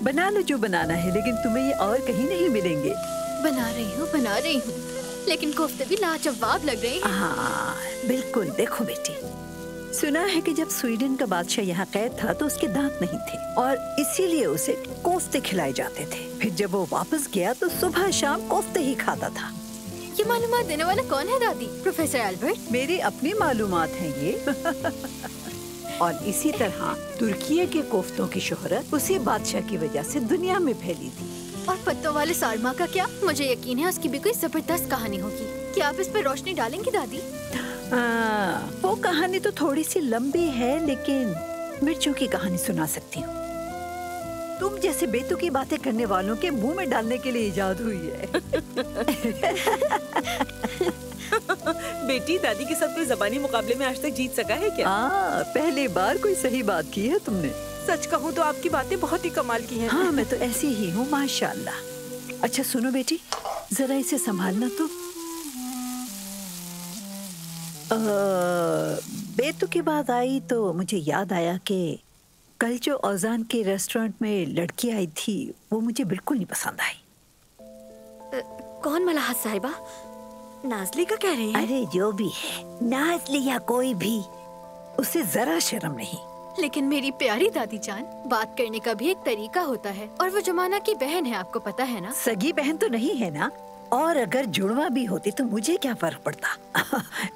बना लो जो बनाना है, लेकिन तुम्हें ये और कहीं नहीं मिलेंगे। बना रही हूँ, लेकिन कोफ्ते भी लाजवाब लग रहे हैं। हाँ बिल्कुल। देखो बेटी, सुना है कि जब स्वीडन का बादशाह यहाँ कैद था तो उसके दांत नहीं थे और इसीलिए उसे कोफ्ते खिलाए जाते थे। फिर जब वो वापस गया तो सुबह शाम कोफ्ते ही खाता था। ये मालूमात देने वाला कौन है दादी? Professor Albert? मेरी अपनी मालूमात हैं ये। और इसी तरह तुर्की के कोफ्तों की शोहरत उसी बादशाह की वजह से दुनिया में फैली थी। और पत्तों वाले सारमा का क्या? मुझे यकीन है उसकी भी कोई जबरदस्त कहानी होगी। क्या आप इस पर रोशनी डालेंगी दादी? वो कहानी तो थोड़ी सी लंबी है, लेकिन मिर्चों की कहानी सुना सकती हूँ। तुम जैसे बेतुकी बातें करने वालों के मुंह में डालने के लिए इजाद हुई है। बेटी, दादी के साथ कोई जबानी मुकाबले में आज तक जीत सका है क्या? पहली बार कोई सही बात की है तुमने। सच कहूँ तो आपकी बातें बहुत ही कमाल की हैं। हाँ, मैं तो ऐसी ही हूँ माशाल्लाह। अच्छा सुनो बेटी, जरा इसे संभालना तो। बेतुकी बात आई तो मुझे याद आया कि कल जो औजान के रेस्टोरेंट में लड़की आई थी वो मुझे बिल्कुल नहीं पसंद आई। कौन मलाहत साहिबा? नाज़ली का कह रही हैं? अरे जो भी है, नाज़ली या कोई भी, उसे जरा शर्म नहीं। लेकिन मेरी प्यारी दादी जान, बात करने का भी एक तरीका होता है। और वो जमाना की बहन है, आपको पता है ना? सगी बहन तो नहीं है ना, और अगर जुड़वा भी होती तो मुझे क्या फर्क पड़ता।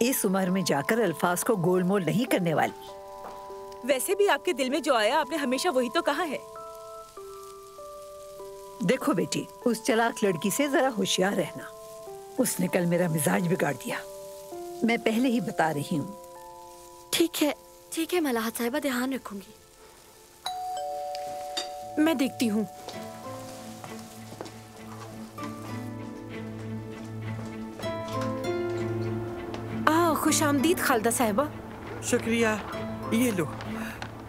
इस उम्र में जाकर अल्फाज को गोलमोल नहीं करने वाली। वैसे भी आपके दिल में जो आया आपने हमेशा वही तो कहा है। देखो बेटी, उस चालाक लड़की से जरा होशियार रहना। उसने कल मेरा मिजाज बिगाड़ दिया, मैं पहले ही बता रही हूँ। ठीक है मलाहत साहिबा, ध्यान रखूंगी। मैं देखती हूँ। खुशामदीद खालदा साहिबा। शुक्रिया, ये लो।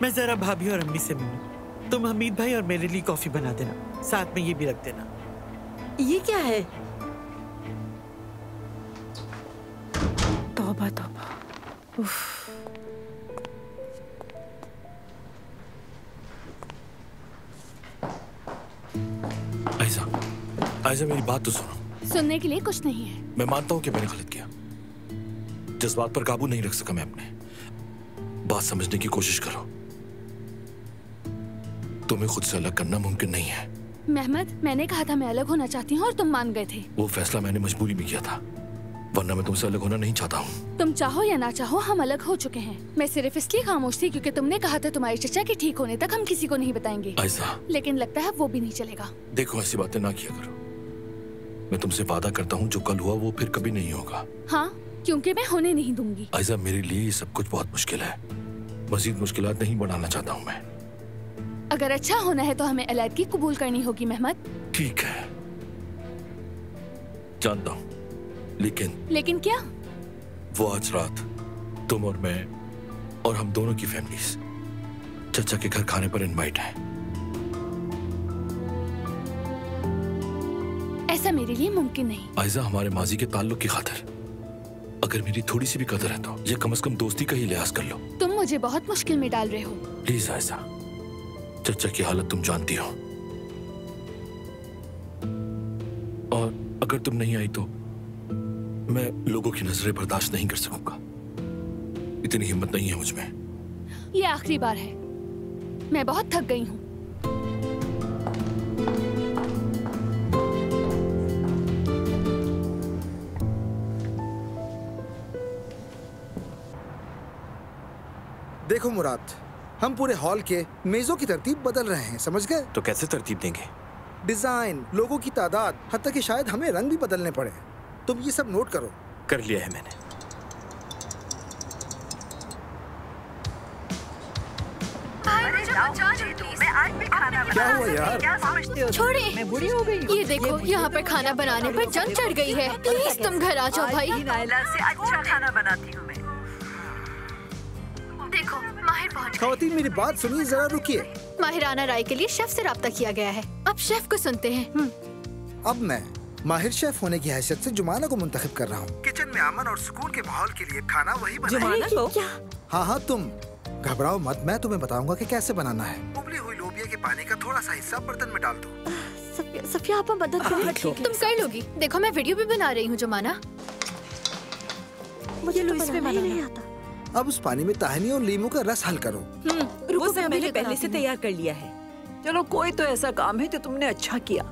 मैं जरा भाभी और अम्मी से मिलूं। तुम हमीद भाई और मेरे लिए कॉफी बना देना, साथ में ये भी रख देना। ये क्या है? तौबा तौबा। उफ। आयशा मेरी बात तो सुनो। सुनने के लिए कुछ नहीं है। मैं मानता हूँ कि मैंने गलत किया, जज्बात पर काबू नहीं रख सका मैं अपने। बात समझने की कोशिश करो। तुम्हें खुद से अलग करना मुमकिन नहीं है। मेहमद, मैंने कहा था मैं अलग होना चाहती हूँ और तुम मान गए थे। वो फैसला मैंने मजबूरी में किया था, वरना मैं तुमसे अलग होना नहीं चाहता हूँ। तुम चाहो या ना चाहो हम अलग हो चुके हैं। मैं सिर्फ इसलिए खामोश थी क्योंकि तुमने कहा था तुम्हारे चचा के ठीक होने तक हम किसी को नहीं बताएंगे। आयशा, लेकिन लगता है वो भी नहीं चलेगा। देखो ऐसी बातें ना किया करो। मैं तुमसे वादा करता हूँ जो कल हुआ वो फिर कभी नहीं होगा। हाँ, क्योंकि मैं होने नहीं दूंगी। आयशा, मेरे लिए ये सब कुछ बहुत मुश्किल है। मजीद मुश्किलात नहीं बढ़ाना चाहता हूँ मैं। अगर अच्छा होना है तो हमें अलैदगी कबूल करनी होगी मेहमद। ठीक है, जानता हूँ, लेकिन क्या? वो आज रात तुम और मैं और हम दोनों की फैमिलीज चचा के घर खाने पर इनवाइट है। ऐसा मेरे लिए मुमकिन नहीं। आयशा, हमारे माजी के ताल्लुक की खातिर अगर मेरी थोड़ी सी भी कदर है तो ये कम से कम दोस्ती का ही लिहाज कर लो। तुम मुझे बहुत मुश्किल में डाल रहे हो। प्लीज आयशा, चचा की हालत तुम जानती हो, और अगर तुम नहीं आई तो मैं लोगों की नजरें बर्दाश्त नहीं कर सकूंगा। इतनी हिम्मत नहीं है मुझ में। ये आखिरी बार है, मैं बहुत थक गई हूँ। देखो मुराद, हम पूरे हॉल के मेजों की तरतीब बदल रहे हैं, समझ गए? तो कैसे तरतीब देंगे? डिजाइन, लोगों की तादाद, हत्ता कि शायद हमें रंग भी बदलने पड़े। तुम ये सब नोट करो। कर लिया है मैंने। क्या हुआ यार? छोड़े, मैं बुरी हो गई। ये देखो, यहाँ पर खाना बनाने पर जंग चढ़ गई है। प्लीज तुम घर आ जाओ भाई। से अच्छा खाना बनाती हूँ मैं। देखो, माहिर पहुँच गए। ख़वातीन मेरी बात सुनिए, जरा रुकिए। माहिराना राय के लिए शेफ से राब्ता किया गया है। अब शेफ को सुनते हैं। अब मैं माहिर शेफ होने की हैसियत से जुमाना को मुंतखब कर रहा हूँ। किचन में अमन और सुकून के माहौल के लिए खाना वही बनाएगी। जुमाना को? हाँ हाँ, तुम घबराओ मत, मैं तुम्हें बताऊंगा कि कैसे बनाना है। उबली हुई लोबिया के पानी का थोड़ा सा हिस्सा बर्तन में डाल दो। सफिया आप मदद करें। तुम कर लोगी। देखो मैं वीडियो भी बना रही हूँ जुमाना। मुझे तो बनाना ही नहीं आता। अब उस पानी में ताहनी और लीमू का रस हल करो। वो सब मैंने पहले से तैयार कर लिया है। चलो कोई तो ऐसा काम है जो तुमने अच्छा किया।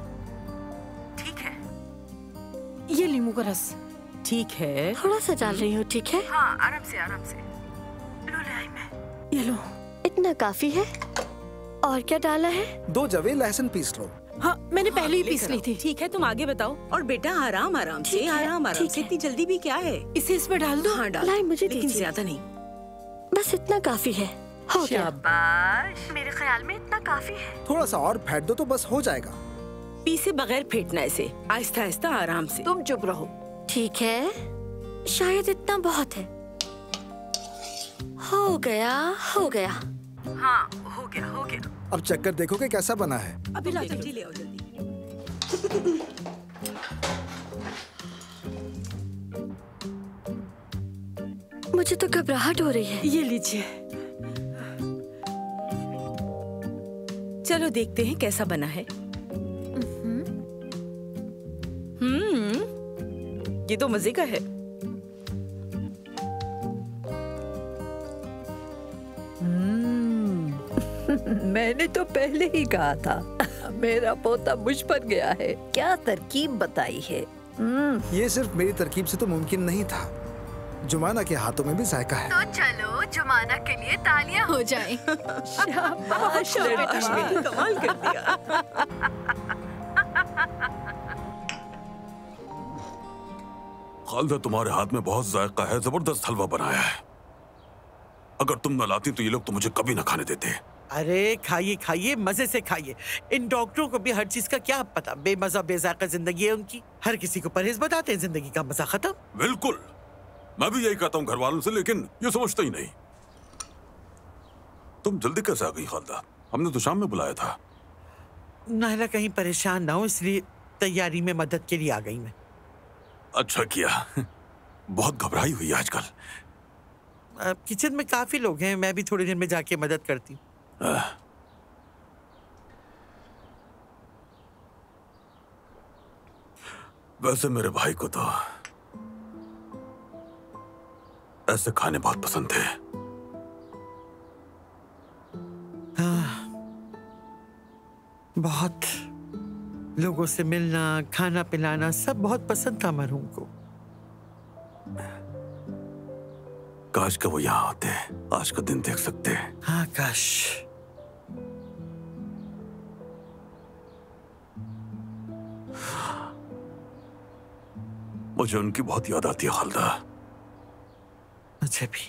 ठीक है, ये लीमू का रस। ठीक है, थोड़ा सा डाल रही हूँ, ठीक है? हाँ आराम से आराम से। लो ले आई मैं। ये लो। इतना काफी है। और क्या डाला है? 2 जवे लहसुन पीस लो। हाँ मैंने पहले ही पीस ली थी। ठीक है, तुम आगे बताओ। और बेटा आराम आराम से, ठीक है, आराम आराम ठीक से। है। इतनी जल्दी भी क्या है? इसे इसमें डाल दो। हाँ डाल, लाई मुझे लेकिन दीजिए। ज्यादा नहीं। बस इतना काफी है। हो गया। शाबाश। मेरे ख्याल में इतना काफी है। थोड़ा सा और फेंट दो तो बस हो जाएगा। पीसे बगैर फेंटना इसे, आहिस्ता आहिस्ता आराम से। तुम चुप रहो। ठीक है, शायद इतना बहुत है। हो गया, हो गया। हाँ हो गया हो गया। अब चक्कर देखो कि कैसा बना है। अभी ला जल्दी ले आओ जल्दी। मुझे तो घबराहट हो रही है। ये लीजिए। चलो देखते हैं कैसा बना है। ये तो मजे का है। मैंने तो पहले ही कहा था मेरा पोता मुझ पर गया है। क्या तरकीब बताई है। ये सिर्फ मेरी तरकीब से तो मुमकिन नहीं था, जुमाना के हाथों में भी जायका है। तो चलो जुमाना के लिए तालियां हो जाएं। शाबाश लड़की। कमाल कर दिया। खालदा, तुम्हारे हाथ में बहुत जायका है, जबरदस्त हलवा बनाया है। अगर तुम न लाती तो ये लोग तो मुझे कभी न खाने देते। अरे खाइए खाइए, मजे से खाइए। इन डॉक्टरों को भी हर चीज का क्या पता। बेमजा बेजायका जिंदगी है उनकी। हर किसी को परहेज बताते हैं, जिंदगी का मजा खत्म। बिल्कुल, मैं भी यही कहता हूँ घर वालों से, लेकिन ये समझते ही नहीं। तुम जल्दी कैसे आ गई खालदा? हमने तो शाम में बुलाया था। नायला कहीं परेशान ना हो, इसलिए तैयारी में मदद के लिए आ गई मैं। अच्छा किया। बहुत घबराई हुई है आजकल। अब किचन में काफी लोग हैं, मैं भी थोड़ी देर में जाके मदद करती हूँ। वैसे मेरे भाई को तो ऐसे खाने बहुत पसंद थे। बहुत लोगों से मिलना, खाना पिलाना सब बहुत पसंद था मरहूम को। काश का वो यहाँ होते, आज का दिन देख सकते। हाँ काश। मुझे उनकी बहुत याद आती है खालदा। मुझे भी।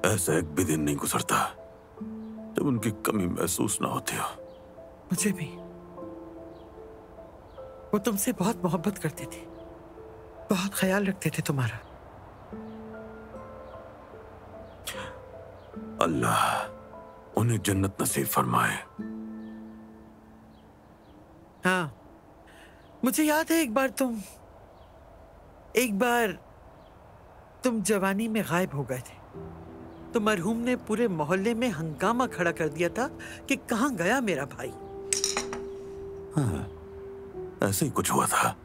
ऐसा एक भी दिन नहीं गुजरता जब उनकी कमी महसूस ना होती हो। मुझे भी। वो तुमसे बहुत मोहब्बत करते थे, बहुत ख्याल रखते थे तुम्हारा। अल्लाह उन्हें जन्नत नसीब फरमाए। हाँ, मुझे याद है एक बार तुम जवानी में गायब हो गए थे। तो मरहूम ने पूरे मोहल्ले में हंगामा खड़ा कर दिया था कि कहाँ गया मेरा भाई। हाँ, ऐसे ही कुछ हुआ था।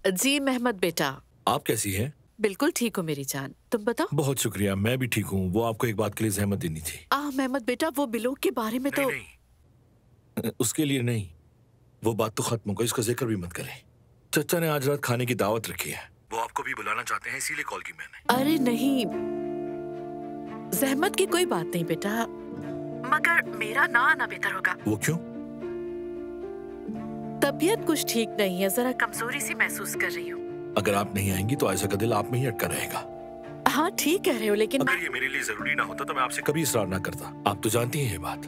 जी मेहमद बेटा। आप कैसी हैं? बिल्कुल ठीक हो मेरी जान, तुम बताओ। बहुत शुक्रिया, मैं भी ठीक हूँ। वो आपको एक बात के लिए जहमत देनी थी। मेहमद बेटा, वो बिलों के बारे में तो नहीं, उसके लिए नहीं, वो बात तो खत्म हो गई, इसका जिक्र भी मत करें। चचा ने आज रात खाने की दावत रखी है, वो आपको भी बुलाना चाहते हैं, इसीलिए कॉल की मैंने। अरे नहीं, जहमत की कोई बात नहीं बेटा, मगर मेरा ना आना बेहतर होगा। वो क्यों? तबीयत कुछ ठीक नहीं है, जरा कमजोरी सी महसूस कर रही हूँ। अगर आप नहीं आएंगी तो आयशा का दिल आप में ही अटका रहेगा। हाँ ठीक कह रहे हो, लेकिन अगर ये मेरे लिए जरूरी ना होता तो मैं आपसे कभी इसरार ना करता। आप तो जानती हैं ये बात।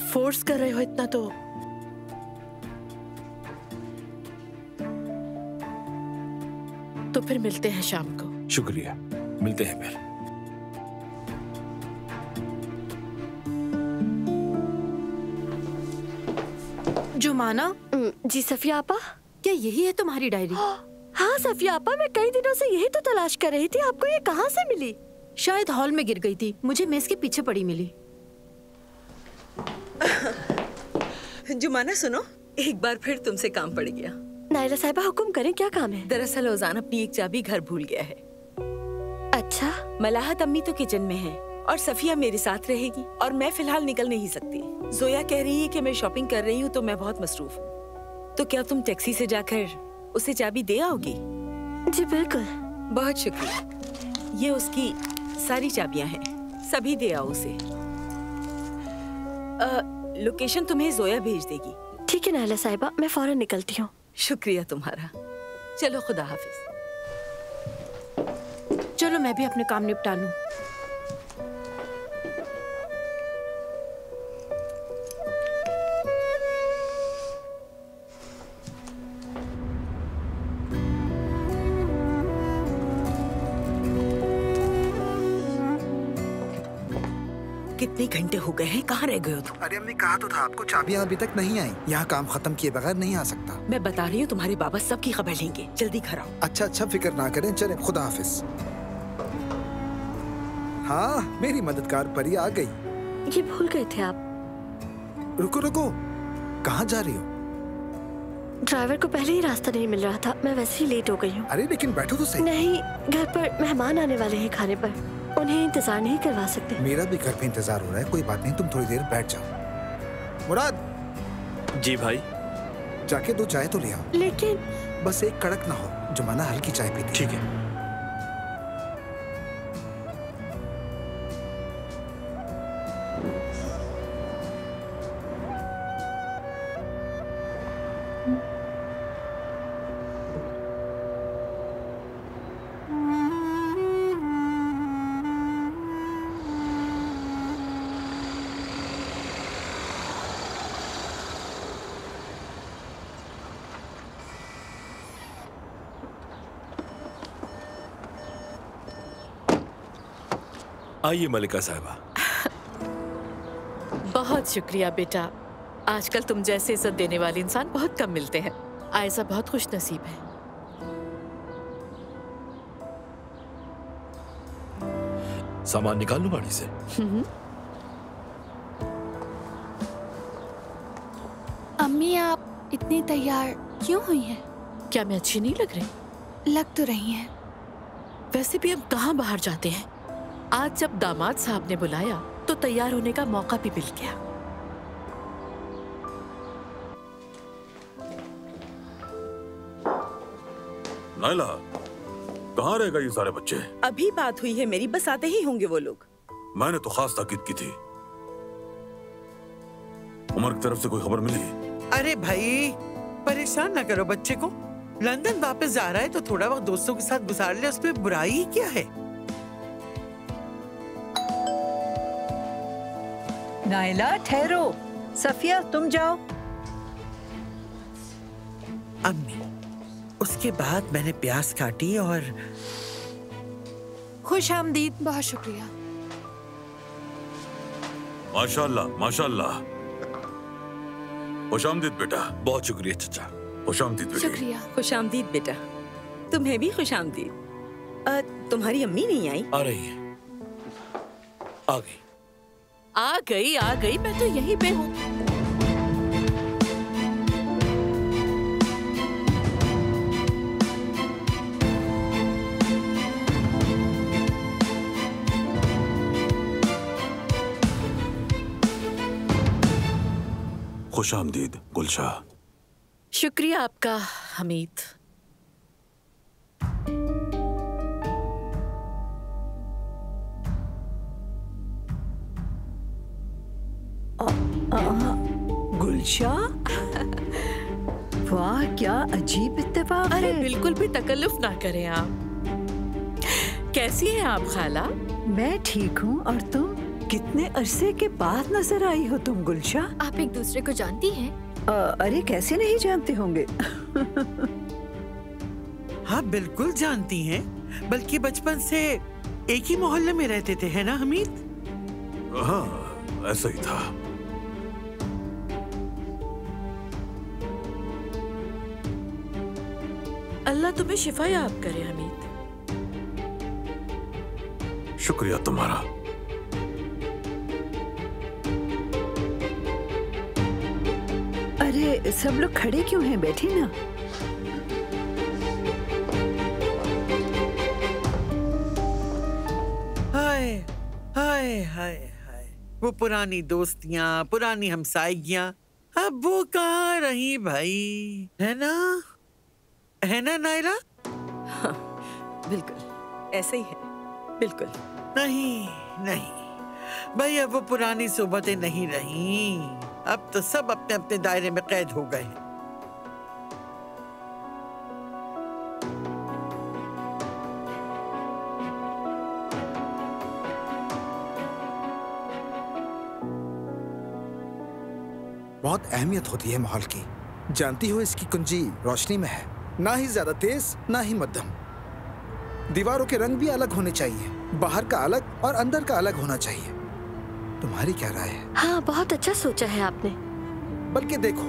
फोर्स कर रहे हो इतना तो। तो फिर मिलते हैं शाम को। शुक्रिया, मिलते हैं फिर। जुमाना। जी सफिया आपा। क्या यही है तुम्हारी डायरी? हाँ सफिया आपा, मैं कई दिनों से यही तो तलाश कर रही थी। आपको ये कहाँ से मिली? शायद हॉल में गिर गई थी, मुझे मेज के पीछे पड़ी मिली। जुमाना सुनो, एक बार फिर तुमसे काम पड़ गया। नायला साहिबा हुक्म करें, क्या काम है? दरअसल ओजान अपनी एक चाबी घर भूल गया है। अच्छा। मलाहत अम्मी तो किचन में है और सफिया मेरे साथ रहेगी और मैं फिलहाल निकल नहीं सकती। जोया कह रही है कि मैं शॉपिंग कर रही हूँ तो मैं बहुत मसरूफ हूँ। तो क्या तुम टैक्सी से जाकर उसे चाबी दे आओगी? जी बिल्कुल। बहुत शुक्रिया। ये उसकी सारी चाबियां हैं, सभी दे आओ उसे। लोकेशन तुम्हें जोया भेज देगी। ठीक है नायला साहिबा, मैं फौरन निकलती हूँ। शुक्रिया तुम्हारा। चलो खुदा हाफिज। चलो मैं भी अपने काम निपटा लूं। कितने घंटे हो गए हैं, कहाँ रह गए हो तुम? अरे हमने कहा तो था आपको, चाबियां अभी तक नहीं आई। यहाँ काम खत्म किए बगैर नहीं आ सकता। मैं बता रही हूँ, तुम्हारे बाबा सबकी खबर लेंगे। जल्दी घर आओ। अच्छा अच्छा, फिक्र ना करें, चले खुदा हाफिज। हाँ, मेरी मददगार परी आ गई। ये भूल गए थे आप। रुको रुको, कहाँ जा रही हो? ड्राइवर को पहले ही रास्ता नहीं मिल रहा था, मैं वैसे ही लेट हो गई हूँ। अरे लेकिन बैठो तो सही। नहीं, घर पर मेहमान आने वाले हैं खाने पर, उन्हें इंतजार नहीं करवा सकते। मेरा भी घर पे इंतजार हो रहा है, कोई बात नहीं, तुम थोड़ी देर बैठ जाओ। मुराद। जी भाई। जाके 2 चाय तो ले आओ। लेकिन बस एक कड़क ना हो, जुमाना हल्की चाय पीती। ठीक है। आइए मलिका साहिबा। बहुत शुक्रिया बेटा, आजकल तुम जैसे इज्जत देने वाले इंसान बहुत कम मिलते हैं। आयशा बहुत खुश नसीब है। सामान निकाल लो गाड़ी से। अम्मी आप इतनी तैयार क्यों हुई हैं? क्या मैं अच्छी नहीं लग रही? लग तो रही हैं। वैसे भी हम कहाँ बाहर जाते हैं। आज जब दामाद साहब ने बुलाया तो तैयार होने का मौका भी मिल गया। नायला, कहाँ रह गए ये सारे बच्चे? अभी बात हुई है मेरी, बस आते ही होंगे वो लोग। मैंने तो खास ताकीद की थी। उमर की तरफ से कोई खबर मिली? अरे भाई, परेशान ना करो बच्चे को। लंदन वापस जा रहा है तो थोड़ा वक्त दोस्तों के साथ गुजार ले, उसमें बुराई ही क्या है? नायला ठहरो, सफिया तुम जाओ। अम्मी, उसके बाद मैंने प्याज काटी और खुश आमदीद। बहुत शुक्रिया। माशाल्लाह माशाल्लाह। खुश आमदीद बेटा। बहुत शुक्रिया चचा। खुश आमदीद बेटा। शुक्रिया। खुश आमदीद बेटा। तुम्हें भी खुश आमदीद। तुम्हारी अम्मी नहीं आई? आ रही है। आ गई। आ गई, मैं तो यहीं पे हूँ। खुश आमदीद गुलशाह। शुक्रिया आपका हमीद। गुलशाह, वाह क्या अजीब इत्तेफाक अरे है। बिल्कुल भी तकल्लुफ ना करें आप। कैसी हैं आप खाला? मैं ठीक हूँ, और तुम? कितने अरसे के बाद नजर आई हो तुम गुलशाह। आप एक दूसरे को जानती हैं? अरे कैसे नहीं जानते होंगे। हाँ बिल्कुल जानती हैं, बल्कि बचपन से एक ही मोहल्ले में रहते थे, है ना हमीद? हाँ ऐसा ही था। अल्लाह तुम्हें शिफा याब करे हमीद। शुक्रिया तुम्हारा। अरे सब लोग खड़े क्यों हैं? बैठे ना। हाय हाय हाय हाय, वो पुरानी दोस्तियां, पुरानी हमसाइयां, अब वो कहाँ रही भाई, है ना? है ना नायरा? हाँ, बिल्कुल ऐसे ही है, बिल्कुल। नहीं नहीं भाई, अब वो पुरानी सोबतें नहीं रही। अब तो सब अपने अपने दायरे में कैद हो गए हैं। बहुत अहमियत होती है माहौल की। जानती हो इसकी कुंजी रोशनी में है, ना ही ज्यादा तेज ना ही मध्यम। दीवारों के रंग भी अलग होने चाहिए, बाहर का अलग और अंदर का अलग होना चाहिए। तुम्हारी क्या राय है? हाँ बहुत अच्छा सोचा है आपने। बल्कि देखो,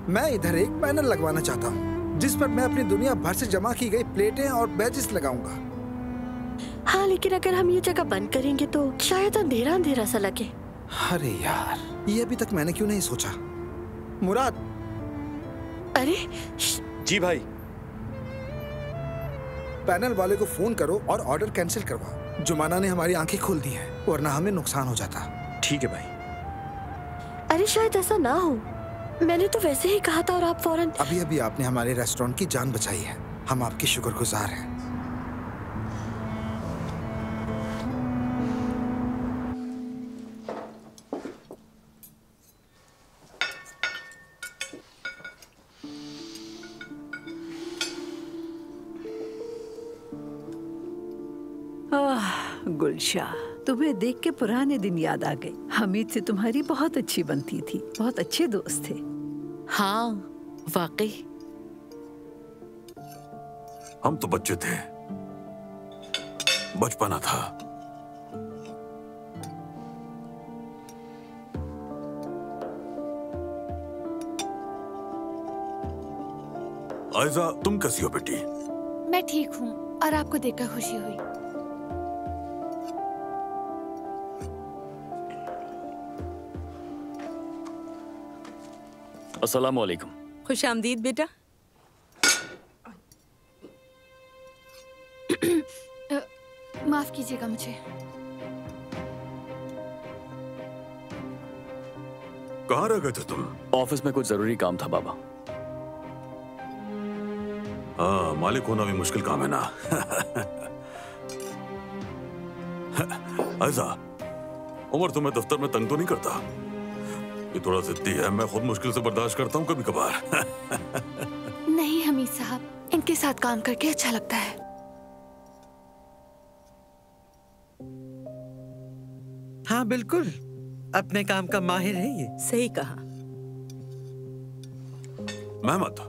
मैं इधर एक पैनल लगवाना चाहता हूँ जिस पर मैं अपनी दुनिया भर से जमा की गई प्लेटें और बैजेस लगाऊंगा। हाँ लेकिन अगर हम ये जगह बंद करेंगे तो शायद अंधेरा अंधेरा सा लगे। अरे यार, ये अभी तक मैंने क्यों नहीं सोचा। मुराद। अरे जी भाई। पैनल वाले को फोन करो और ऑर्डर कैंसिल करवाओ। जुमाना ने हमारी आंखें खोल दी हैं, वरना हमें नुकसान हो जाता। ठीक है भाई। अरे शायद ऐसा ना हो, मैंने तो वैसे ही कहा था और आप फौरन। अभी अभी आपने हमारे रेस्टोरेंट की जान बचाई है, हम आपके शुक्रगुजार हैं। गुलशाह, तुम्हें देख के पुराने दिन याद आ गए। हमीद से तुम्हारी बहुत अच्छी बनती थी, बहुत अच्छे दोस्त थे। हाँ वाकई। हम तो बच्चे थे, बचपना था। आयजा, तुम कैसी हो बेटी? मैं ठीक हूँ और आपको देखकर खुशी हुई। अस्सलामु अलैकुम। खुशामदीद बेटा। माफ कीजिएगा मुझे। कहाँ रह गए थे तुम? ऑफिस में कुछ जरूरी काम था बाबा। हाँ, मालिक होना भी मुश्किल काम है ना। आयजा, उमर तुम्हें दफ्तर में तंग तो नहीं करता? ये थोड़ा जिद्दी है, मैं खुद मुश्किल से बर्दाश्त करता हूँ कभी कभार। नहीं हमीद साहब, इनके साथ काम करके अच्छा लगता है। हाँ बिल्कुल, अपने काम का माहिर है ये। सही कहा। महमद,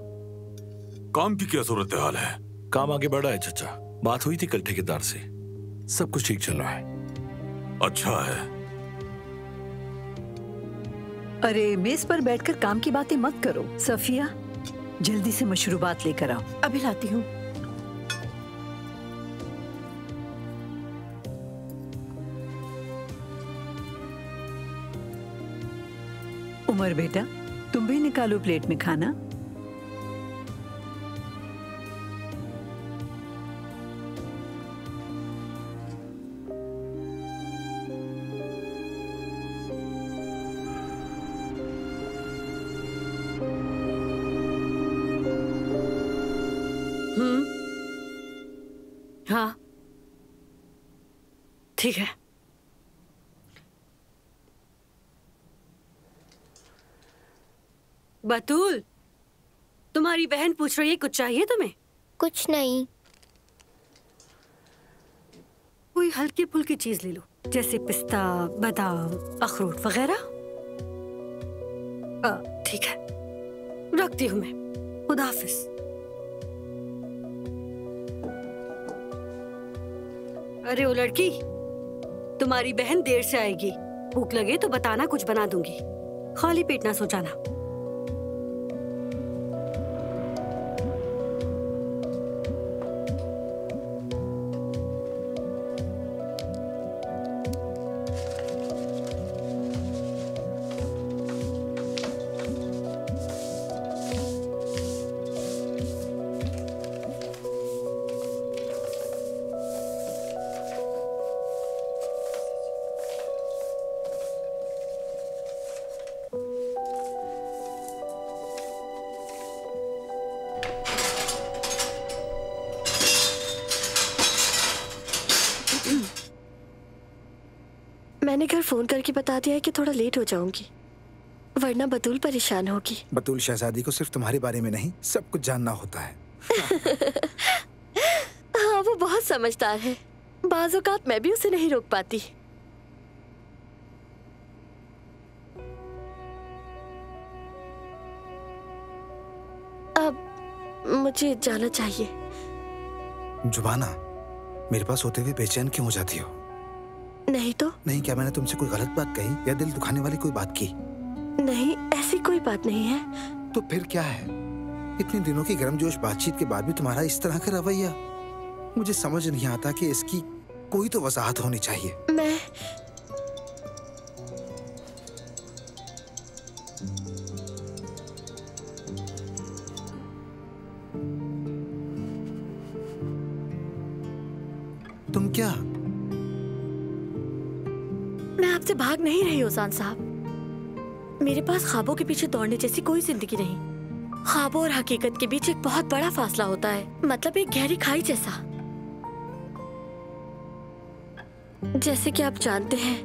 काम की क्या सूरत हाल है? काम आगे बढ़ा है चचा, बात हुई थी कल ठेकेदार से, सब कुछ ठीक चल रहा है। अच्छा है। अरे मेज पर बैठकर काम की बातें मत करो। सफिया, जल्दी से मशरूबात लेकर आओ। अभी लाती हूँ। उमर बेटा, तुम भी निकालो प्लेट में खाना। हाँ ठीक है। बतूल, तुम्हारी बहन पूछ रही है कुछ चाहिए तुम्हें? कुछ नहीं। कोई हल्की फुल्की चीज ले लो, जैसे पिस्ता, बादाम, अखरोट वगैरह। ठीक है, रखती हूँ मैं। खुदा हाफिज। अरे ओ लड़की, तुम्हारी बहन देर से आएगी। भूख लगे तो बताना, कुछ बना दूंगी। खाली पेट ना सो जाना। मैंने घर फोन करके बता दिया है कि थोड़ा लेट हो जाऊंगी, वरना बतूल परेशान होगी। बतूल शहजादी को सिर्फ तुम्हारे बारे में नहीं, सब कुछ जानना होता है। हाँ, वो बहुत समझदार है। बाज़ औक़ात मैं भी उसे नहीं रोक पाती। अब मुझे जाना चाहिए। जुबाना, मेरे पास होते हुए बेचैन क्यों हो जाती हो? नहीं तो नहीं, क्या मैंने तुमसे कोई गलत बात कही या दिल दुखाने वाली कोई बात की? नहीं, ऐसी कोई बात नहीं है। तो फिर क्या है? इतने दिनों की गर्मजोश बातचीत के बाद भी तुम्हारा इस तरह का रवैया, मुझे समझ नहीं आता कि इसकी कोई तो वजाहत होनी चाहिए। मैं तुम क्या? मैं आपसे भाग नहीं रही ओजान साहब। मेरे पास ख्वाबों के पीछे दौड़ने जैसी कोई जिंदगी नहीं। ख्वाबों और हकीकत के बीच एक बहुत बड़ा फासला होता है, मतलब एक गहरी खाई जैसा। जैसे कि आप जानते हैं,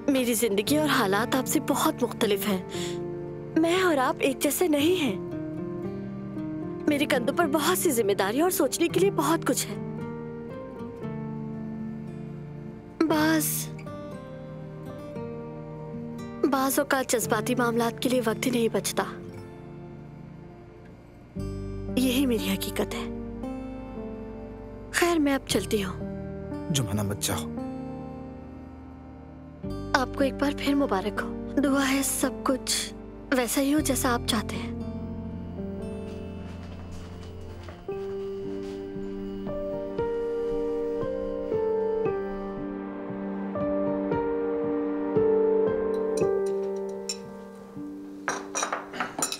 मेरी जिंदगी और हालात आपसे बहुत मुख्तलिफ हैं। मैं और आप एक जैसे नहीं हैं। मेरे कंधों पर बहुत सी जिम्मेदारी और सोचने के लिए बहुत कुछ है। बाज़ औक़ात जज्बाती मामलात के लिए वक्त ही नहीं बचता। यही मेरी हकीकत है। खैर, मैं अब चलती हूँ। जुमाना, मत जाओ। आपको एक बार फिर मुबारक हो। दुआ है सब कुछ वैसा ही हो जैसा आप चाहते हैं।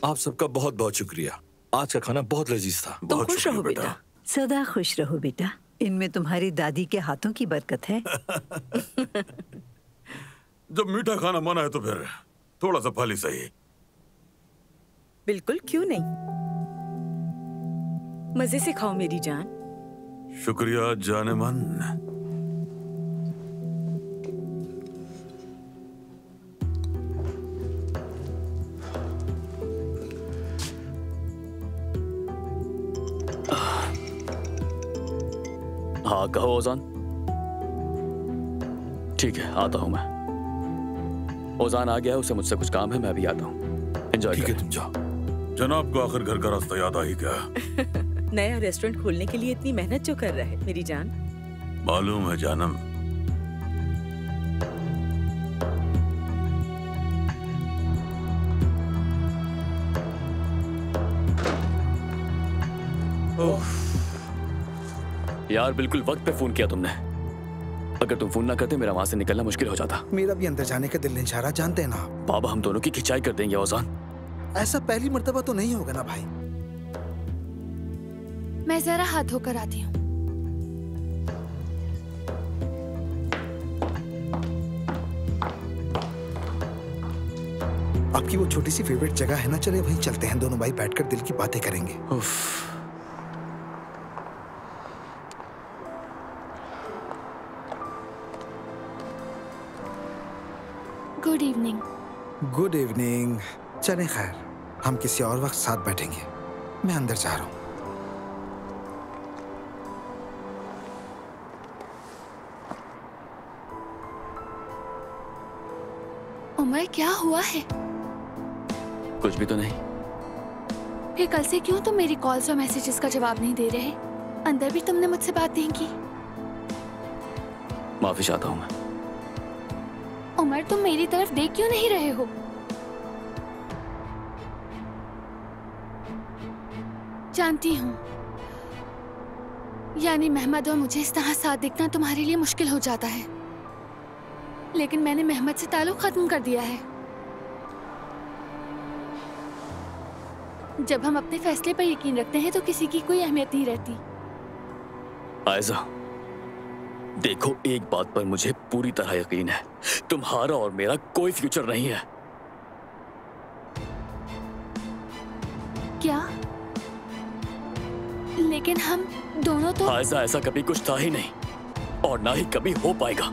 आप सबका बहुत बहुत शुक्रिया। आज का खाना बहुत लजीज था। तुम खुश रहो बेटा। सदा खुश रहो बेटा। इनमें तुम्हारी दादी के हाथों की बरकत है। जब मीठा खाना मना है तो फिर थोड़ा सा फल ही सही। बिल्कुल, क्यों नहीं। मजे से खाओ मेरी जान। शुक्रिया जाने मन। हाँ कहो ओजान। ठीक है, आता हूँ मैं। ओजान आ गया है, उसे मुझसे कुछ काम है, मैं अभी आता हूँ। एंजॉय। ठीक है, तुम जाओ। जनाब को आखिर घर का रास्ता याद आ ही गया। नया रेस्टोरेंट खोलने के लिए इतनी मेहनत जो कर रहा है मेरी जान। मालूम है जानम। यार बिल्कुल वक्त पे फोन किया तुमने। अगर तुम फोन ना करते मेरा वहां से निकलना मुश्किल हो जाता। मेरा भी अंदर जाने का दिल नहीं चाह रहा, जानते हैं ना। बाबा हम दोनों की खिंचाई कर देंगे ओजान। ऐसा पहली मर्तबा तो नहीं होगा ना भाई। मैं जरा हाथ धोकर आती हूँ। आपकी वो छोटी सी फेवरेट जगह है ना, चले वहीं चलते हैं। दोनों भाई बैठकर दिल की बातें करेंगे। Good evening. Good evening. चलें, खैर हम किसी और वक्त साथ बैठेंगे। मैं अंदर जा रहा हूँ। उमर, क्या हुआ है? कुछ भी तो नहीं। फिर कल से क्यों तुम मेरी कॉल्स और मैसेजेस का जवाब नहीं दे रहे? अंदर भी तुमने मुझसे बात नहीं की। माफी चाहता हूँ मैं। उमर, तुम मेरी तरफ देख क्यों नहीं रहे हो? जानती हूँ, यानी महमद और मुझे इस तरह साथ देखना तुम्हारे लिए मुश्किल हो जाता है, लेकिन मैंने महमद से ताल्लुक खत्म कर दिया है। जब हम अपने फैसले पर यकीन रखते हैं तो किसी की कोई अहमियत नहीं रहती। आयजा, देखो, एक बात पर मुझे पूरी तरह यकीन है, तुम्हारा और मेरा कोई फ्यूचर नहीं है। क्या? लेकिन हम दोनों तो। आयजा, ऐसा कभी कुछ था ही नहीं और ना ही कभी हो पाएगा।